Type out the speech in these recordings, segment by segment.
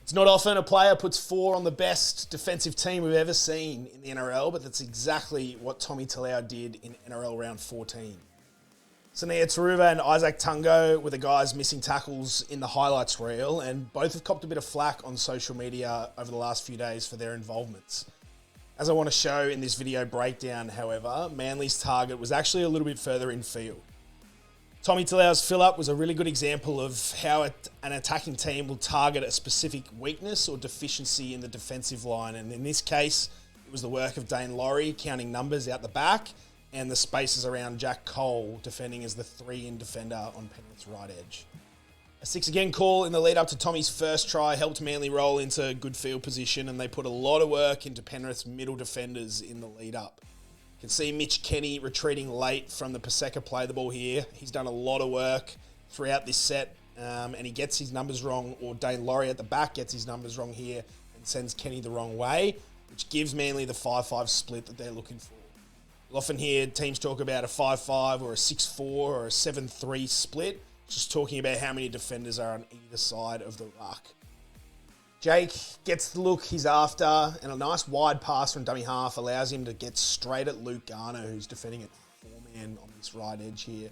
It's not often a player puts 4 on the best defensive team we've ever seen in the NRL, but that's exactly what Tommy Talau did in NRL Round 14. Sunia, Turuva and Izack Tago were the guys missing tackles in the highlights reel, and both have copped a bit of flack on social media over the last few days for their involvements. As I want to show in this video breakdown, however, Manly's target was actually a little bit further infield. Tommy Talau's fill-up was a really good example of how an attacking team will target a specific weakness or deficiency in the defensive line, and in this case, it was the work of Daine Laurie counting numbers out the back and the spaces around Jack Cole defending as the 3-in defender on Penrith's right edge. A 6-again call in the lead up to Tommy's first try helped Manly roll into good field position, and they put a lot of work into Penrith's middle defenders in the lead up. You can see Mitch Kenny retreating late from the Paseka play the ball here. He's done a lot of work throughout this set, and he gets his numbers wrong, or Daine Laurie at the back gets his numbers wrong here and sends Kenny the wrong way, which gives Manly the 5-5 split that they're looking for. You'll often hear teams talk about a 5-5 or a 6-4 or a 7-3 split, just talking about how many defenders are on either side of the ruck. Jake gets the look he's after, and a nice wide pass from dummy half allows him to get straight at Luke Garner, who's defending at 4-man on this right edge here.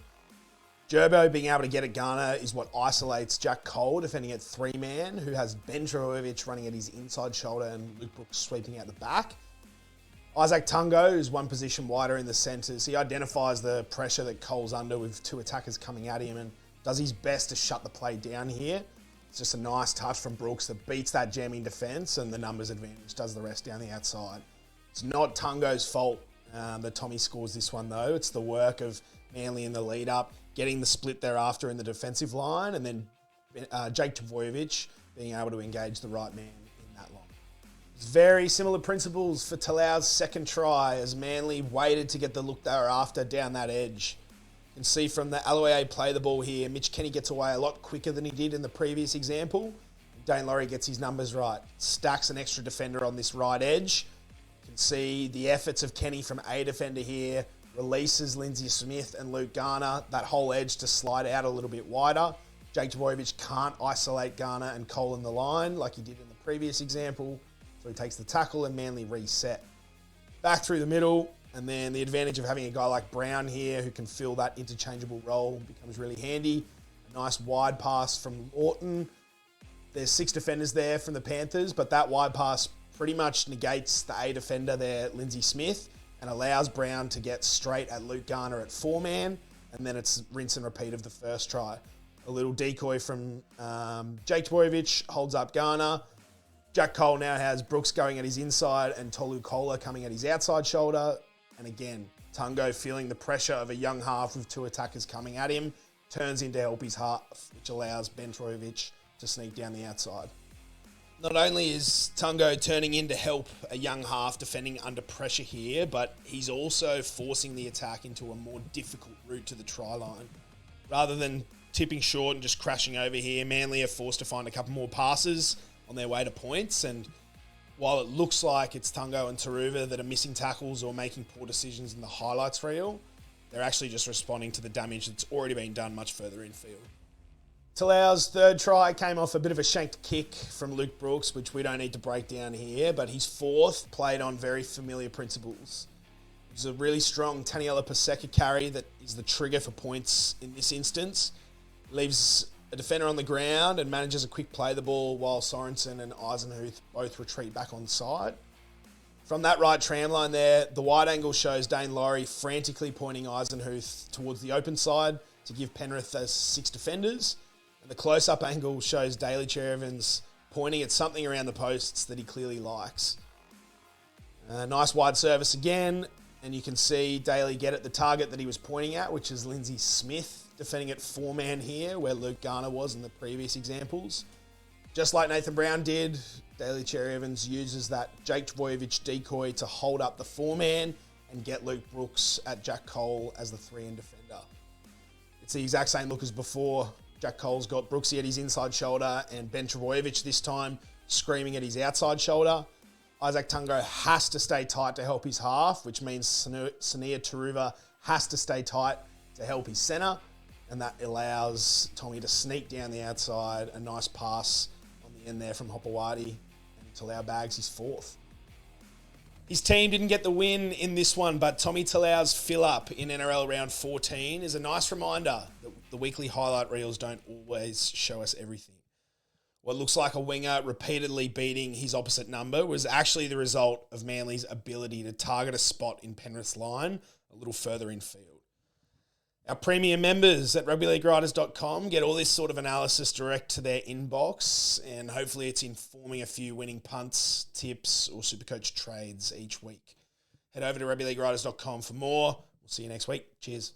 Gerbo being able to get at Garner is what isolates Jack Cole, defending at 3-man, who has Ben Trbojevic running at his inside shoulder and Luke Brooks sweeping out the back. Izack Tago is one position wider in the centres. He identifies the pressure that Cole's under with 2 attackers coming at him and does his best to shut the play down here. It's just a nice touch from Brooks that beats that jamming defence, and the numbers advantage does the rest down the outside. It's not Tungo's fault that Tommy scores this one though. It's the work of Manly in the lead up, getting the split thereafter in the defensive line, and then Jake Trbojevic being able to engage the right man in that line. It's very similar principles for Talau's second try as Manly waited to get the look they were after down that edge. You can see from the Aloe play the ball here, Mitch Kenny gets away a lot quicker than he did in the previous example. Daine Laurie gets his numbers right, stacks an extra defender on this right edge. You can see the efforts of Kenny from a defender here, releases Lindsay Smith and Luke Garner, that whole edge to slide out a little bit wider. Jake Trbojevic can't isolate Garner and Cole in the line like he did in the previous example, so he takes the tackle and Manly reset. Back through the middle, and then the advantage of having a guy like Brown here who can fill that interchangeable role becomes really handy. A nice wide pass from Lawton. There's 6 defenders there from the Panthers, but that wide pass pretty much negates the A defender there, Lindsay Smith, and allows Brown to get straight at Luke Garner at 4-man, and then it's rinse and repeat of the first try. A little decoy from Jake Trbojevic holds up Garner. Jack Cole now has Brooks going at his inside and Tolu Kola coming at his outside shoulder. And again, Tago feeling the pressure of a young half with 2 attackers coming at him, turns in to help his half, which allows Ben Trbojevic to sneak down the outside. Not only is Tago turning in to help a young half defending under pressure here, but he's also forcing the attack into a more difficult route to the try line. Rather than tipping short and just crashing over here, Manly are forced to find a couple more passes on their way to points, and while it looks like it's Tago and Turuva that are missing tackles or making poor decisions in the highlights reel, they're actually just responding to the damage that's already been done much further infield. Talau's third try came off a bit of a shanked kick from Luke Brooks, which we don't need to break down here, but his fourth played on very familiar principles. It was a really strong Taniela Paseka carry that is the trigger for points in this instance. Leaves a defender on the ground and manages a quick play the ball while Sorensen and Eisenhuth both retreat back on side. From that right tram line there, the wide angle shows Daine Laurie frantically pointing Eisenhuth towards the open side to give Penrith those 6 defenders. And the close-up angle shows Daly Cherevins pointing at something around the posts that he clearly likes. Nice wide service again, and you can see Daly get at the target that he was pointing at, which is Lindsay Smith, defending at 4-man here, where Luke Garner was in the previous examples. Just like Nathan Brown did, Daly Cherry-Evans uses that Jake Trbojevic decoy to hold up the 4-man and get Luke Brooks at Jack Cole as the 3-in defender. It's the exact same look as before. Jack Cole's got Brooksy at his inside shoulder and Ben Trbojevic this time screaming at his outside shoulder. Izack Tago has to stay tight to help his half, which means Sunia Turuva has to stay tight to help his centre, and that allows Tommy to sneak down the outside, a nice pass on the end there from Hopewadi. And Talau bags his 4th. His team didn't get the win in this one, but Tommy Talau's fill-up in NRL Round 14 is a nice reminder that the weekly highlight reels don't always show us everything. What looks like a winger repeatedly beating his opposite number was actually the result of Manly's ability to target a spot in Penrith's line a little further infield. Our premium members at rugbyleaguewriters.com get all this sort of analysis direct to their inbox, and hopefully it's informing a few winning punts, tips, or Supercoach trades each week. Head over to rugbyleaguewriters.com for more. We'll see you next week. Cheers.